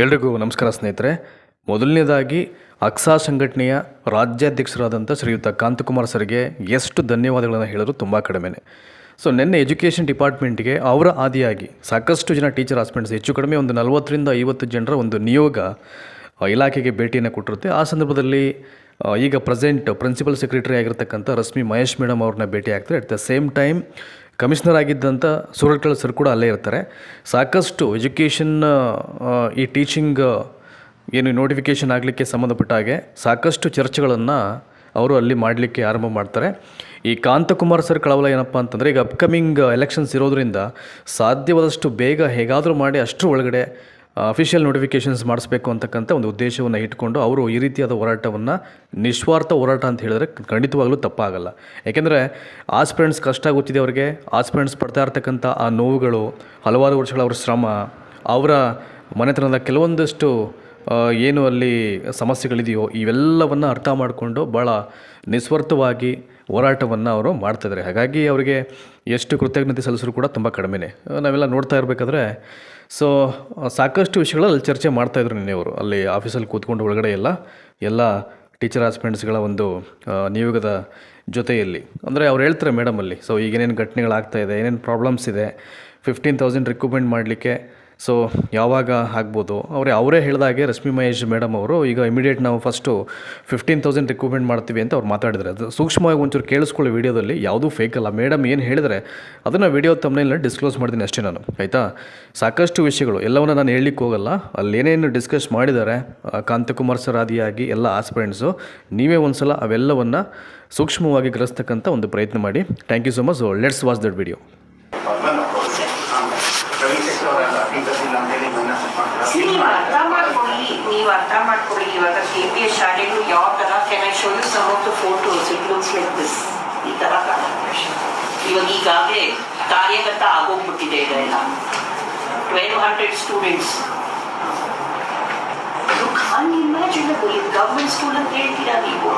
ಎಲ್ರಿಗೂ ನಮಸ್ಕಾರ ಸ್ನೇಹಿತರೆ. ಮೊದಲನೇದಾಗಿ ಅಕ್ಸಾ ಸಂಘಟನೆಯ ರಾಜ್ಯಾಧ್ಯಕ್ಷರಾದಂಥ ಶ್ರೀಯುತ ಕಾಂತಕುಮಾರ್ ಸರ್ಗೆ ಎಷ್ಟು ಧನ್ಯವಾದಗಳನ್ನು ಹೇಳಿದ್ರು ತುಂಬ ಕಡಿಮೆನೆ. ಸೊ ನಿನ್ನೆ ಎಜುಕೇಷನ್ ಡಿಪಾರ್ಟ್ಮೆಂಟ್ಗೆ ಅವರ ಆದಿಯಾಗಿ ಸಾಕಷ್ಟು ಜನ ಟೀಚರ್ ಆಸ್ಪಿರೆಂಟ್ಸ್ ಹೆಚ್ಚು ಕಡಿಮೆ ಒಂದು 40ರಿಂದ 50 ಜನರ ಒಂದು ನಿಯೋಗ ಇಲಾಖೆಗೆ ಭೇಟಿಯನ್ನು ಕೊಟ್ಟಿರುತ್ತೆ. ಆ ಸಂದರ್ಭದಲ್ಲಿ ಈಗ ಪ್ರೆಸೆಂಟ್ ಪ್ರಿನ್ಸಿಪಲ್ ಸೆಕ್ರೆಟರಿ ಆಗಿರ್ತಕ್ಕಂಥ ರಶ್ಮಿ ಮಹೇಶ್ ಮೇಡಮ್ ಅವ್ರನ್ನ ಭೇಟಿ ಆಗ್ತಾರೆ. At the same time commissioner ಆಗಿದ್ದಂಥ ಸೂರತ್ಕಲ್ ಸರ್ ಕೂಡ ಅಲ್ಲೇ ಇರ್ತಾರೆ. ಸಾಕಷ್ಟು ಎಜುಕೇಷನ್ ಈ ಟೀಚಿಂಗ್ ಏನು ನೋಟಿಫಿಕೇಷನ್ ಆಗಲಿಕ್ಕೆ ಸಂಬಂಧಪಟ್ಟ ಹಾಗೆ ಸಾಕಷ್ಟು ಚರ್ಚೆಗಳನ್ನು ಅವರು ಅಲ್ಲಿ ಮಾಡಲಿಕ್ಕೆ ಆರಂಭ ಮಾಡ್ತಾರೆ. ಈ ಕಾಂತಕುಮಾರ್ ಸರ್ ಕಳವಳ ಏನಪ್ಪ ಅಂತಂದರೆ, ಈಗ ಅಪ್ಕಮಿಂಗ್ ಎಲೆಕ್ಷನ್ಸ್ ಇರೋದರಿಂದ ಸಾಧ್ಯವಾದಷ್ಟು ಬೇಗ ಹೇಗಾದರೂ ಮಾಡಿ ಅಷ್ಟರ ಒಳಗಡೆ ಅಫಿಷಿಯಲ್ ನೋಟಿಫಿಕೇಷನ್ಸ್ ಮಾಡಿಸ್ಬೇಕು ಅಂತಕ್ಕಂಥ ಒಂದು ಉದ್ದೇಶವನ್ನು ಇಟ್ಕೊಂಡು ಅವರು ಈ ರೀತಿಯಾದ ಹೋರಾಟವನ್ನು ನಿಸ್ವಾರ್ಥ ಹೋರಾಟ ಅಂತ ಹೇಳಿದ್ರೆ ಖಂಡಿತವಾಗಲೂ ತಪ್ಪಾಗಲ್ಲ. ಏಕೆಂದರೆ ಆಸ್ಪಿರೆಂಟ್ಸ್ ಕಷ್ಟ ಗೊತ್ತಿದೆ ಅವರಿಗೆ. ಆಸ್ಪಿರೆಂಟ್ಸ್ ಪಡ್ತಾ ಇರ್ತಕ್ಕಂಥ ಆ ನೋವುಗಳು, ಹಲವಾರು ವರ್ಷಗಳ ಅವ್ರ ಶ್ರಮ, ಅವರ ಮನೆತನದ ಕೆಲವೊಂದಷ್ಟು ಏನು ಅಲ್ಲಿ ಸಮಸ್ಯೆಗಳಿದೆಯೋ ಇವೆಲ್ಲವನ್ನು ಅರ್ಥ ಮಾಡಿಕೊಂಡು ಭಾಳ ನಿಸ್ವಾರ್ಥವಾಗಿ ಹೋರಾಟವನ್ನು ಅವರು ಮಾಡ್ತಾಯಿದ್ದಾರೆ. ಹಾಗಾಗಿ ಅವರಿಗೆ ಎಷ್ಟು ಕೃತಜ್ಞತೆ ಸಲ್ಲಿಸರು ಕೂಡ ತುಂಬ ಕಡಿಮೆನೇ. ನಾವೆಲ್ಲ ನೋಡ್ತಾ ಇರಬೇಕಾದ್ರೆ ಸೊ ಸಾಕಷ್ಟು ವಿಷಯಗಳಲ್ಲಿ ಚರ್ಚೆ ಮಾಡ್ತಾಯಿದ್ರು ನಿನ್ನೆ ಅವರು ಅಲ್ಲಿ ಆಫೀಸಲ್ಲಿ ಕೂತ್ಕೊಂಡು ಒಳಗಡೆ ಎಲ್ಲ ಟೀಚರ್ ಆಸ್ಪಿರೆಂಟ್ಸ್ಗಳ ಒಂದು ನಿಯೋಗದ ಜೊತೆಯಲ್ಲಿ. ಅಂದರೆ ಅವ್ರು ಹೇಳ್ತಾರೆ ಮೇಡಮಲ್ಲಿ, ಸೊ ಈಗೇನೇನು ಘಟನೆಗಳಾಗ್ತಾಯಿದೆ, ಏನೇನು ಪ್ರಾಬ್ಲಮ್ಸ್ ಇದೆ, 15,000 ರಿಕ್ರೂಟ್ಮೆಂಟ್ ಮಾಡಲಿಕ್ಕೆ ಸೊ ಯಾವಾಗ ಆಗ್ಬೋದು. ಅವರೇ ಹೇಳಿದಾಗೆ ರಶ್ಮಿ ಮಹೇಶ್ ಮೇಡಮ್ ಅವರು ಈಗ ಇಮಿಡಿಯೇಟ್ ನಾವು ಫಸ್ಟು 15,000 ರಿಕ್ರೂಟ್ಮೆಂಟ್ ಮಾಡ್ತೀವಿ ಅಂತ ಅವ್ರು ಮಾತಾಡಿದ್ದಾರೆ. ಅದು ಸೂಕ್ಷ್ಮವಾಗಿ ಒಂಚೂರು ಕೇಳಿಸ್ಕೊಳ್ಳಿ. ವೀಡಿಯೋದಲ್ಲಿ ಯಾವುದೂ ಫೇಕ್ ಅಲ್ಲ. ಮೇಡಮ್ ಏನು ಹೇಳಿದರೆ ಅದನ್ನು ವೀಡಿಯೋ ತಮ್ಮನೇಲಿ ಡಿಸ್ಕ್ಲೋಸ್ ಮಾಡ್ತೀನಿ ಅಷ್ಟೇ ನಾನು, ಆಯಿತಾ. ಸಾಕಷ್ಟು ವಿಷಯಗಳು ಎಲ್ಲವನ್ನ ನಾನು ಹೇಳಲಿಕ್ಕೆ ಹೋಗಲ್ಲ. ಅಲ್ಲಿ ಏನೇನು ಡಿಸ್ಕಸ್ ಮಾಡಿದ್ದಾರೆ ಕಾಂತಕುಮಾರ್ ಸರ್ ಆದಿಯಾಗಿ ಎಲ್ಲ ಆಸ್ಪಿರೆಂಟ್ಸು, ನೀವೇ ಒಂದು ಸಲ ಅವೆಲ್ಲವನ್ನು ಸೂಕ್ಷ್ಮವಾಗಿ ಗ್ರಹಿಸ್ತಕ್ಕಂಥ ಒಂದು ಪ್ರಯತ್ನ ಮಾಡಿ. Thank you so much. Let's watch that video. ನೀವು ಅರ್ಥ ಮಾಡ್ಕೊಳ್ಳಿ. ಇವಾಗ KPS ಶಾಲೆಗಳು ಯಾವ ತರ, can I show you some of the photos? It looks like this. ಈ ತರ ಇವಾಗ ಈಗಾಗಲೇ ಕಾರ್ಯಗತ ಆಗೋಗ್ಬಿಟ್ಟಿದೆ ಇದೆಲ್ಲ. 1,200 ಸ್ಟೂಡೆಂಟ್ಸ್. ಇಮ್ಯಾಜಿನಬಲ್. ಇದು ಗವರ್ಮೆಂಟ್ ಸ್ಕೂಲ್ ಅಂತ ಹೇಳ್ತೀರಾ ನೀವು?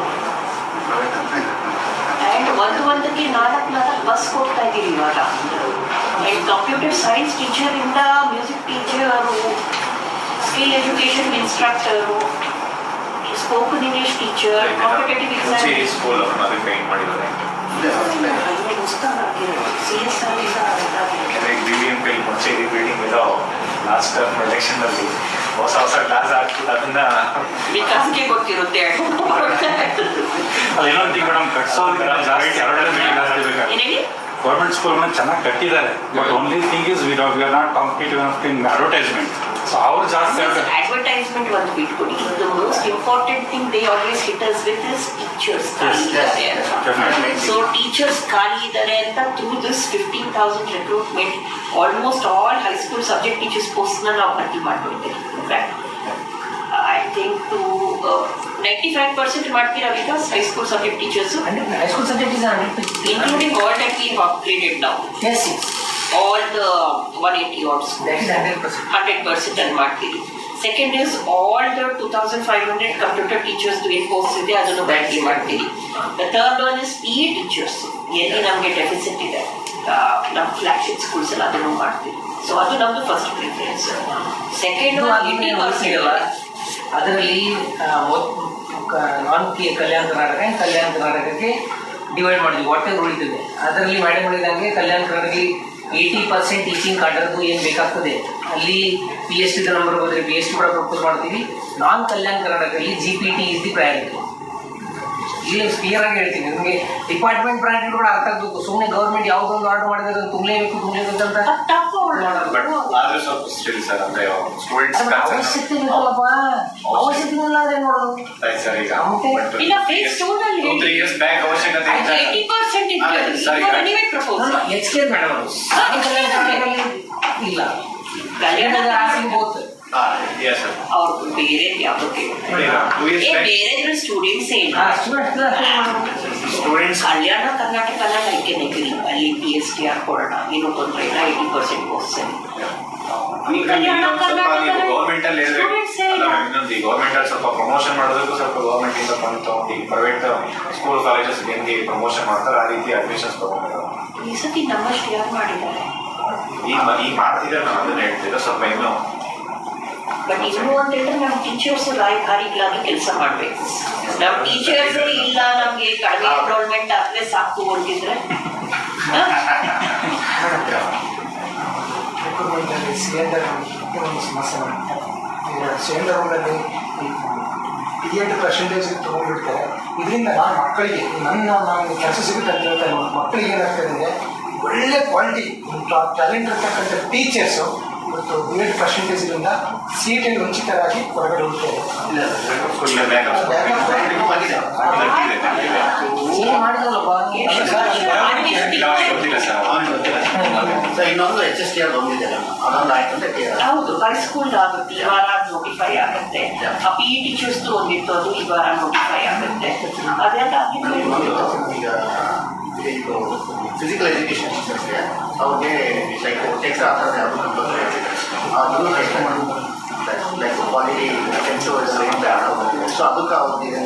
ಆ್ಯಂಡ್ ಒಂದಕ್ಕೆ 4 ಬಸ್ ಕೊಡ್ತಾ ಇದ್ದೀವಿ ಇವಾಗ. ಆ್ಯಂಡ್ ಕಂಪ್ಯೂಟರ್ ಸೈನ್ಸ್ ಟೀಚರಿಂದ music teacher, skill education instructor, spoken English teacher, competitive exam last ಎಲೆಕ್ಷನ್ನಲ್ಲಿ ಹೊಸ ಕ್ಲಾಸ್ ಆಗ್ತದೆ. ಅದನ್ನ ವಿಕಾಸ್ಗೆ ಗೊತ್ತಿರುತ್ತೆ. ಅದೇನೋ ಮೇಡಮ್ ಕಟ್ಸೋದ್ರಿಂದ ಜಾಸ್ತಿ ಗೌರ್ಮೆಂಟ್ ಸ್ಕೂಲ್ಗಳನ್ನ ಚೆನ್ನಾಗಿ ಕಟ್ಟಿದ್ದಾರೆ. But only thing is we are not competitive in advertisement. So ಅವ್ರು ಜಾಸ್ತಿ ಅಡ್ವರ್ಟೈಸ್ಮೆಂಟ್ ಒಂದು ಬಿಟ್ಕೊಡಿ. The most important thing they always hit us with is teachers ಖಾಲಿ ಇದ್ದಾರೆ. ಸೊ ಟೀಚರ್ಸ್ ಖಾಲಿ ಇದ್ದಾರೆ ಅಂತ through this 15,000 recruitment almost all high school subject teachers ಪೋಸ್ಟ್ನ ನಾವು ಭರ್ತಿ ಮಾಡ್ಕೊಳ್ತೇವೆ. ಐ ಥಿಂಕ್ ಟು 95% ಮಾಡ್ತೀರಾ because high school subject teachers, high-school subject is 100%, including all that we have upgraded now. yes, All the 180 odds. that is 100%. 100% and ಮಾಡ್ತೀವಿ. Second is all the 2,500 computer teachers ಏನ್ post ಇದೆ ಅದನ್ನು ಭರ್ತಿ ಮಾಡ್ತೀವಿ. The third one is PE teachers. ಎಲ್ಲಿ ನಮಗೆ deficit ಇದೆ ನಮ್ಮ ಫ್ಲಾಗ್ಶಿಪ್ ಸ್ಕೂಲ್ಸ್ ಎಲ್ಲ ಅದನ್ನು ಮಾಡ್ತೀವಿ. ಸೊ ಅದು ನಮ್ದು ಫಸ್ಟ್ ಪ್ರಿಫರೆನ್ಸ್. ಸೆಕೆಂಡ್ ಅದರಲ್ಲಿ ನಾನ್ ಕಲ್ಯಾಣ ಕರ್ನಾಟಕ ಕಲ್ಯಾಣ ಕರ್ನಾಟಕಕ್ಕೆ ಡಿವೈಡ್ ಮಾಡಿದ್ವಿ. ವಾಟರ್ ಉಳಿತದೆ ಅದರಲ್ಲಿ ಮೇಡಮ್ ಹೇಳಿದಂಗೆ ಕಲ್ಯಾಣ ಕರ್ನಾಟಕದಲ್ಲಿ 80% ಟೀಚಿಂಗ್ ಕಾರ್ಡರ್ದು ಏನು ಬೇಕಾಗ್ತದೆ ಅಲ್ಲಿ PST ನಂಬರ್ ಹೋದರೆ PST ಕೂಡ ಪ್ರಪೋಸ್ ಮಾಡ್ತೀವಿ. ನಾನ್ ಕಲ್ಯಾಣ ಕರ್ನಾಟಕದಲ್ಲಿ GPT ಇಸ್ ದಿ ಪ್ರಯಾರಿಟಿ. ಇಲ್ಲಿ ಕ್ಲಿಯರ್ ಆಗಿ ಹೇಳ್ತೀನಿ ನಿಮಗೆ. ಡಿಪಾರ್ಟ್ಮೆಂಟ್ ಪ್ರಯಾರಿಟಿ ಕೂಡ ಅರ್ಥ ಆಗಬೇಕು. ಸುಮ್ಮನೆ ಗೌರ್ಮೆಂಟ್ ಯಾವುದೊಂದು ಆರ್ಡರ್ ಮಾಡಿದ್ರೆ ಅದನ್ನು ತುಂಬಲೇಬೇಕು ಅಂತ ಅವಶ್ಯಕತೆ ಬೇಕಲ್ಲಪ್ಪ. ಅವಶ್ಯಕತೆ ಇಲ್ಲ ಅದೇ ನೋಡೋದು. ಎಕ್ಸ್ಕೇರ್ ಮೇಡಮ್ ಅವರು ಇಲ್ಲ ಅವ್ರು ಬೇರೆ ಯಾವುದಕ್ಕೆ ಬೇರೆ ಸ್ಟೂಡೆಂಟ್ಸ್ ಕಲ್ಯಾಣ ಕರ್ನಾಟಕ ಲೈಕೆ ನೆಗರಿ ಅಲ್ಲಿ PSTR ಕೊಡೋಣ, ಏನೋ ತೊಂದರೆ ಇಲ್ಲ. 80% ಪೋಸ್ಟ್ ಗೌರ್ಮೆಂಟ್ ಅಲ್ಲಿ ಇನ್ನೊಂದು ಗೌರ್ಮೆಂಟ್ ಅಲ್ಲಿ ಸ್ವಲ್ಪ ಪ್ರಮೋಷನ್ ಮಾಡೋದಕ್ಕೂ ಸ್ವಲ್ಪ ಗೌರ್ಮೆಂಟ್ ಇಂದ ಫಂಡ್ ತಗೊಂಡು ಪ್ರೈವೇಟ್ ಸ್ಕೂಲ್ ಕಾಲೇಜಸ್ ಹೆಂಗೆ ಪ್ರಮೋಷನ್ ಮಾಡ್ತಾರೆ ಆ ರೀತಿ ಅಡ್ಮಿಷನ್ಸ್ ತಗೊಂಡಿದ್ದಾರೆ. ಈ ಸತಿ ನಮ್ಮಷ್ಟು ಯಾರು ಮಾಡಿದ್ದಾರೆ? ಈಗ ಮಾಡ್ತಿದ್ದಾರೆ. ನಾನು ಅದನ್ನ ಹೇಳ್ತಿದ್ದೆ ಸ್ವಲ್ಪ ಇನ್ನೂ ಬಟ್ ಇನ್ನು ಅಂತಂದ್ರೆ ನಮ್ಮ ಟೀಚರ್ಸ್ ರಾಯಭಾರಿಗಳಾಗಿ ಕೆಲಸ ಮಾಡಬೇಕು. ನಮ್ಮ ಟೀಚರ್ಸ್ ಇಲ್ಲ ನಮಗೆ ಕಡಿಮೆ ಎನ್ರೋಲ್ಮೆಂಟ್ ಆದರೆ ಸಾಕು ಅಂತಿದ್ರೆ ರಿಕ್ರೂಟ್ಮೆಂಟಲ್ಲಿ ಸಿಲಿಂಡರ್ ಒಂದು ಸಮಸ್ಯೆ ಮಾಡುತ್ತೆ. ಈಗ ಸಿಲಿಂಡರ್ಗಳಲ್ಲಿ %% ತೊಗೊಂಡಿರ್ತಾರೆ. ಇದರಿಂದ ನಾನು ಮಕ್ಕಳಿಗೆ ನಾನು ಕೆಲಸ ಸಿಗುತ್ತೆ ಅಂತ ಹೇಳ್ತಾರೆ. ಮಕ್ಕಳಿಗೆ ಏನಾಗ್ತದೆ ಅಂದರೆ ಒಳ್ಳೆ ಕ್ವಾಲಿಟಿ ಟ್ಯಾಲೆಂಟ್ ಇರ್ತಕ್ಕಂಥ ಟೀಚರ್ಸು ಇವತ್ತು %% ಸೀಟಲ್ಲಿ ವಂಚಿತರಾಗಿ ಹೊರಗಡೆ ಹೋಗ್ತಾರೆ. ಏನು ಮಾಡಿದ್ರಲ್ಲಪ್ಪ ಇನ್ನೊಂದು HSTR ಬಂದಿದೆ ಅದೊಂದು ಆಯ್ತು ಅಂತ ಹೌದು, ಹೈಸ್ಕೂಲ್ ಆಗುತ್ತೆ, ಈ ವಾರ ನೋಟಿಫೈ ಆಗುತ್ತೆ. ಆ PE ಟೀಚರ್ಸ್ದು ಒಂದಿತ್ತು, ಅದು ಈ ವಾರ ನೋಟಿಫೈ ಆಗುತ್ತೆ. ಅದೆಲ್ಲ ಈಗ ಇದು ಫಿಸಿಕಲ್ ಎಜುಕೇಷನ್ ಟೀಚರ್ಸ್ಗೆ ಅವ್ರಿಗೆ ಲೈಕ್ ಟೆಕ್ಸ್ಟ್ ಆ ಥರದ್ದು ಯಾವುದು ಅದನ್ನು ಟೆಸ್ಟ್ ಮಾಡೋದು ಲೈಕ್ ಕ್ವಾಲಿಟಿ ಟೆಂಟು ಸೊ ಅದಕ್ಕೆ ಅವ್ರಿಗೆ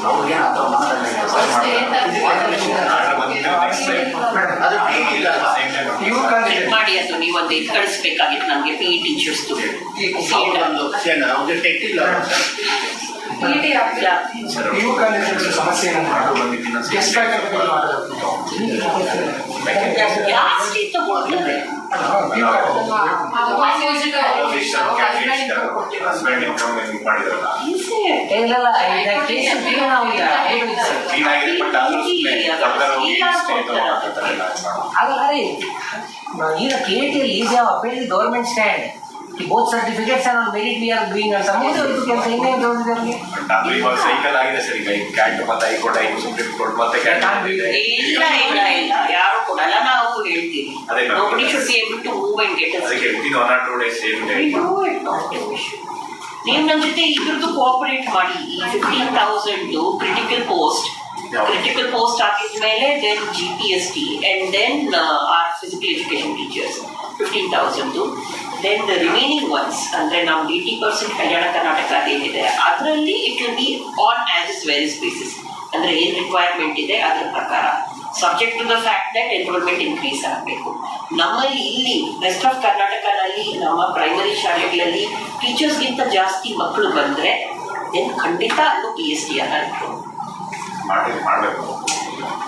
ಅವ್ರಿಗೆ ಆ ಥರ ಅದು ಇಲ್ಲ ಚೆಕ್ ಮಾಡಿ, ಅದು ನೀವು ಒಂದು ಇದು ಕಳಿಸ್ಬೇಕಾಗಿತ್ತು ನಮಗೆ PE ಟೀಚರ್ಸ್ದು. ಅವ್ರಿಗೆ ಟೆಕ್ ಇಲ್ಲ PU ಕಾಲೇಜಲ್ಲಿ ಸಮಸ್ಯೆ ಏನಂದ್ರೆ ಗೆಸ್ಟ್ ಫ್ಯಾಕಲ್ಟಿ ಮಾಡೋದು ಜಾಸ್ತಿ ತಗೊಳ್ತಾರೆ. PU ಹಸ್ಬೆಂಡ್ ಇನ್ಕಮ್ ಮಾಡಿದ್ರಲ್ಲ ಇಲ್ಲ ಕೇಸನ್ ತೀರ ನಾವು ಈಗ ಕ್ಲೀನ್ ಆಗಿದೆ, ಬಟ್ ಆಗಲ್ಲ ರೀ. ಈಗ KT ಈಸ್ ಯಾವ ಅಪೇಲ್ ಗೌರ್ಮೆಂಟ್ ಸ್ಟ್ಯಾಂಡ್ ಈ both certificates on merit we are doing ಅಂತ ಸಮುದಾಯ ಕೆಲಸ ಇನ್ನೇನು ತೋರಿಸಿದೆ ಅವ್ರಿಗೆ. ಅಂದ್ರೆ ಇವಾಗ ಸೈಕಲ್ ಆಗಿದೆ ಸರ್. ಈಗ ಕ್ಯಾಟ್ ಮತ್ತೆ ಹೈಕೋರ್ಟ್ ಆಗಿ ಸುಪ್ರೀಂ ಕೋರ್ಟ್ ಮತ್ತೆ ಕ್ಯಾಟ್ ಇಲ್ಲ ಇಲ್ಲ ಇಲ್ಲ, ಯಾರು ಕೊಡಲ್ಲ, ನಾವು ಹೇಳ್ತೀವಿ. ಅದೇ ನಾವು Nobody should be able to move and get us. ಅದಕ್ಕೆ within 1 or 2 days We do it, not an issue. ನೀವು ನನ್ನ ಜೊತೆ ಇದ್ರದ್ದು ಕೋಆಪರೇಟ್ ಮಾಡಿ. ಈ 15,000 ಕ್ರಿಟಿಕಲ್ ಪೋಸ್ಟ್ ಆಗಿದ್ಮೇಲೆ then GPST and then are physical education teachers 15,000. Then the remaining ones ಅಂದರೆ ನಾವು 80% ಕಲ್ಯಾಣ ಕರ್ನಾಟಕ ಅದೇನಿದೆ ಅದರಲ್ಲಿ it will be on as is where is basis. ಅಂದರೆ ಏನು ರಿಕ್ವೈರ್ಮೆಂಟ್ ಇದೆ ಅದರ ಪ್ರಕಾರ, subject to the fact that enrolment increase ಆಗಬೇಕು. ನಮ್ಮಲ್ಲಿ ಇಲ್ಲಿ ವೆಸ್ಟ್ ಆಫ್ ಕರ್ನಾಟಕದಲ್ಲಿ ನಮ್ಮ ಪ್ರೈಮರಿ ಶಾಲೆಗಳಲ್ಲಿ ಟೀಚರ್ಸ್ಗಿಂತ ಜಾಸ್ತಿ ಮಕ್ಕಳು ಬಂದರೆ ದೆನ್ ಖಂಡಿತ ಅಲ್ಲೂ PSTR ಮಾಡಬೇಕು.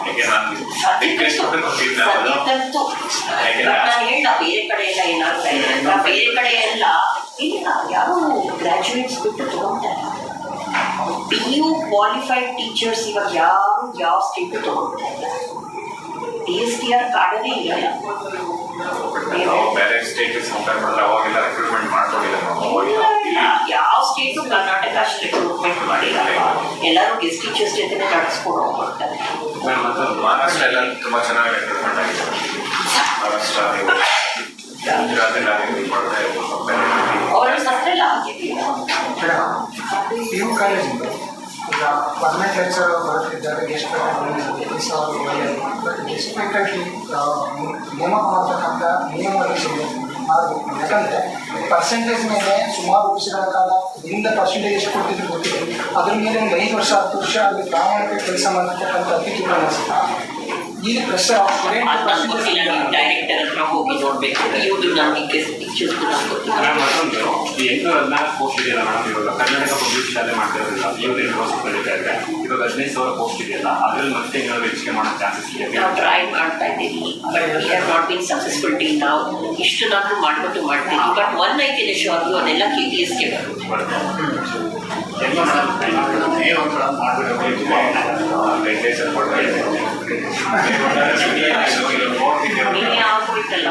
ಯಾಕೆ ನಾನು ಸದ್ಯಕ್ಕಂತೂ ನಾನು ಹೇಳ ಬೇರೆ ಕಡೆ ಎಲ್ಲ ಏನಾಗ್ತಾ ಇದೆ ಅಂತ, ಬೇರೆ ಕಡೆ ಎಲ್ಲ ಇಲ್ಲ ಯಾರು ಗ್ರಾಜುಯೇಟ್ಸ್ ಬಿಟ್ಟು ತಗೊಳ್ತಾರೆ. PU ಕ್ವಾಲಿಫೈಡ್ ಟೀಚರ್ಸ್ ಇವಾಗ ಯಾರು ಯಾವ ಸ್ಟೇಟ್ ತಗೊಳ್ತಾ ಇಲ್ಲ. PSTR ಕಾರ್ಡನೇ ಇಲ್ಲ. ಬೇರೆ ಸ್ಟೇಟ್ ಕಂಪೇರ್ ಮಾಡಿದ್ರೆ ಅವಾಗೆಲ್ಲ ರಿಕ್ರೂಟ್ಮೆಂಟ್ ಮಾಡ್ಕೊಂಡಿಲ್ಲ ನಾವು. ಯಾವ ಸ್ಟೇಟು ಕರ್ನಾಟಕ ಅಷ್ಟು ರಿಕ್ರೂಟ್ಮೆಂಟ್ ಮಾಡಿಲ್ಲ. ಎಲ್ಲರೂ ಗೆಸ್ಟ್ ಟೀಚರ್ಸ್ ಜೊತೆ ನಡೆಸ್ಕೊಂಡು ಹೋಗ್ಬಿಡ್ತಾರೆ. ಮತ್ತು ಮಹಾರಾಷ್ಟ್ರ ಎಲ್ಲ ತುಂಬ ಚೆನ್ನಾಗಿ ರಿಕ್ರೂಟ್ಮೆಂಟ್ ಆಗಿದೆ. ಮಹಾರಾಷ್ಟ್ರ ಗುಜರಾತ್ ಎಲ್ಲ ಮಾಡಿದ್ರೆ ಅವರ ಸತ್ರೆಲ್ಲ ಆಗಿದೆಯಲ್ಲ. PU ಕಾಲೇಜಿಂದ ಈಗ ಪರ್ಮನೆಂಟ್ ಲೆಕ್ಚರ್ ಬರುತ್ತಿದ್ದಾರೆ, guest faculty but guest faculty ನೇಮಕ ಮಾಡ್ತಕ್ಕಂಥ ನಿಯಮಗಳು ಮಾಡಬೇಕು. ಯಾಕಂದರೆ ಪರ್ಸೆಂಟೇಜ್ ಮೇಲೆ ಸುಮಾರು ವರ್ಷಗಳ ಕಾಲ ಹಿಂದೆ ಪರ್ಸೆಂಟೇಜ್ ಎಷ್ಟು ಕೊಡ್ತಿದ್ರು ಗೊತ್ತಿದೆ. ಅದ್ರ ಮೇಲೆ ಒಂದು 5 ವರ್ಷ 10 ವರ್ಷ ಅಲ್ಲಿ ಪ್ರಾಮಾಣಿಕ ಕೆಲಸ ಮಾಡತಕ್ಕಂಥ ಅತಿಥಿಗಳು ಅನಿಸುತ್ತೆ. ಈಗ ಪ್ರೆಷರ್ ಡೈರೆಕ್ಟರ್ ಹತ್ರ ಹೋಗಿ ನೋಡ್ಬೇಕು. ಇವ್ರು ನಮಗೆ ಟೀಚರ್ಸ್ ಮತ್ತೊಂದು ಈ 814 ಪೋಸ್ಟ್ ಇದೆಯಲ್ಲ ಮೇಡಮ್, ಇವಾಗ ಕರ್ನಾಟಕ ಪಬ್ಲಿಕ್ ಶಾಲೆ ಮಾಡ್ತಿರೋದಿಲ್ಲ, ಇವ್ರು 2 ವರ್ಷ ಕಲಿತಾ ಇದ್ದಾರೆ. ಇವಾಗ 15,000 ಪೋಸ್ಟ್ ಇದೆಯಲ್ಲ, ಅದ್ರಲ್ಲಿ ಮತ್ತೆ ಏನಾದ್ರು ಹೆಚ್ಚಿಗೆ ಮಾಡೋ ಚಾನ್ಸಸ್ ಇದೆ? ನಾವು ಟ್ರೈ ಮಾಡ್ತಾ ಇದ್ದೀವಿ, but we have not been successful till ನಾವು. ಇಷ್ಟನ್ನಾದ್ರೂ ಮಾಡ್ಬಿಟ್ಟು ಮಾಡ್ತೀವಿ, ಬಟ್ ಒನ್ ಐತಿದೆ ಶೋರ್ದು ಅದೆಲ್ಲ KTSಗೆ ಬರುತ್ತೆ. ಎಲ್ಲ ಮಾಡಬೇಕು. 10 days ಅಲ್ಲಿ ಕೊಡ್ತಾರೆ. ನೀವೇ ಆಗೋಯ್ತಲ್ಲ.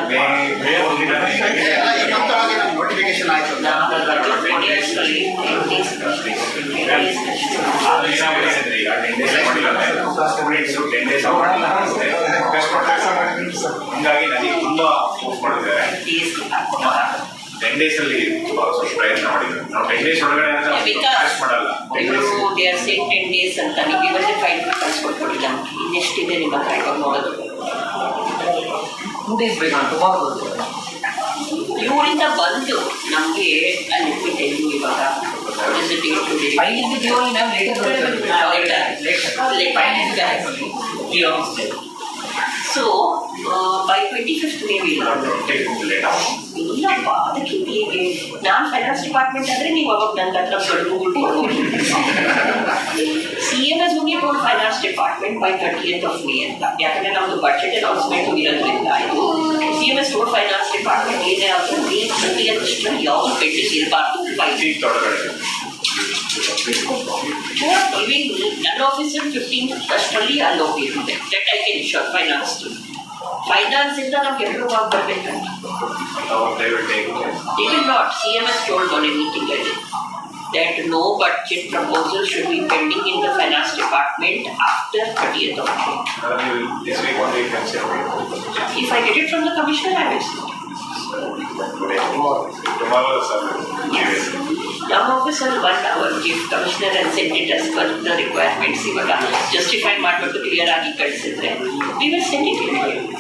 ಇನ್ನೊಂದಾಗಿ ನಮ್ಮ ನೋಟಿಫಿಕೇಶನ್ ಆಯಿತು. ಹಂಗಾಗಿ ನನಗೆ ತುಂಬ ಪೋಸ್ಟ್ ಮಾಡಿದ್ದಾರೆ. 10 days ಅಲ್ಲಿ ಸ್ವಲ್ಪ ಪ್ರಯತ್ನ ಮಾಡಿದ್ರು. ನಾವು 10 days ಒಳಗಡೆ ಮಾಡಲ್ಲ. ಇವರು ದೇ ಆರ್ ಸೇಮ್ 10 days ಅಂತ. ನೀವು ಇವತ್ತೇ ಫೈಲ್ ಕಳಿಸ್ಕೊಟ್ಬಿಡಿ ನಮ್ಗೆ. ಇನ್ನೆಷ್ಟಿದೆ ನಿಮ್ಮ ಹತ್ರ ಇವಾಗ ನೋಡೋದು. 2 days ಬೇಕಂತ ಟುಮಾರೋ ಬರುತ್ತೆ. ಇವರಿಂದ ಬಂದು ನಮಗೆ ಅಲ್ಲಿ ಬಿಟ್ಟಿದ್ದು ಇವಾಗ ಫೈಲ್ ಇದ್ದು only ma'am later. So by 25th maybe. ಇಲ್ಲಪ್ಪ, ಅದಕ್ಕಿಂತ ಹೇಗೆ ನಾನು ಫೈನಾನ್ಸ್ ಡಿಪಾರ್ಟ್ಮೆಂಟ್ ಆದರೆ ನೀವು ಅವಾಗ ನನ್ನ ಹತ್ರ ಗಡುವುಗಳು CMS only told finance department by 30th of May ಅಂತ ಯಾಕಂದ್ರೆ ನಮ್ದು ಬಜೆಟ್ ಅನೌನ್ಸ್ಮೆಂಟ್ ಇರೋದ್ರಿಂದ ಇದು CMS told finance department ಏನೇ ಆದರೂ May 30th ಅಷ್ಟರಲ್ಲಿ ಯಾವುದು ಪೆಂಡಿಂಗ್ ಇರಬಾರ್ದು ಈಗ ತೊಡಗಡೆ giving ನನ್ನ ಆಫೀಸರ್ 15th ಅಷ್ಟರಲ್ಲಿ ಅಲ್ಲಿ ಹೋಗಿರುತ್ತೆ that I can sure finance finance ಇಂದ ನಮ್ಗೆ ಎಲ್ಲರೂ ಬರ್ಬೇಕಂತ ಅವ್ರು ದಯವಿಟ್ಟು They will not. CMS told on a meeting that no budget proposal should be pending in the finance department after 30th of May. ನೀವು ದಿಸ್ ವೀಕ್ ಒಂದು weak If I get it from the commissioner, I will send it. Tomorrow sir Some officer 1 hour give commissioner and send it as per the requirements. ಇವಾಗ justify ಮಾಡ್ಬಿಟ್ಟು clear ಆಗಿ ಕಳಿಸಿದ್ರೆ we will send it immediately.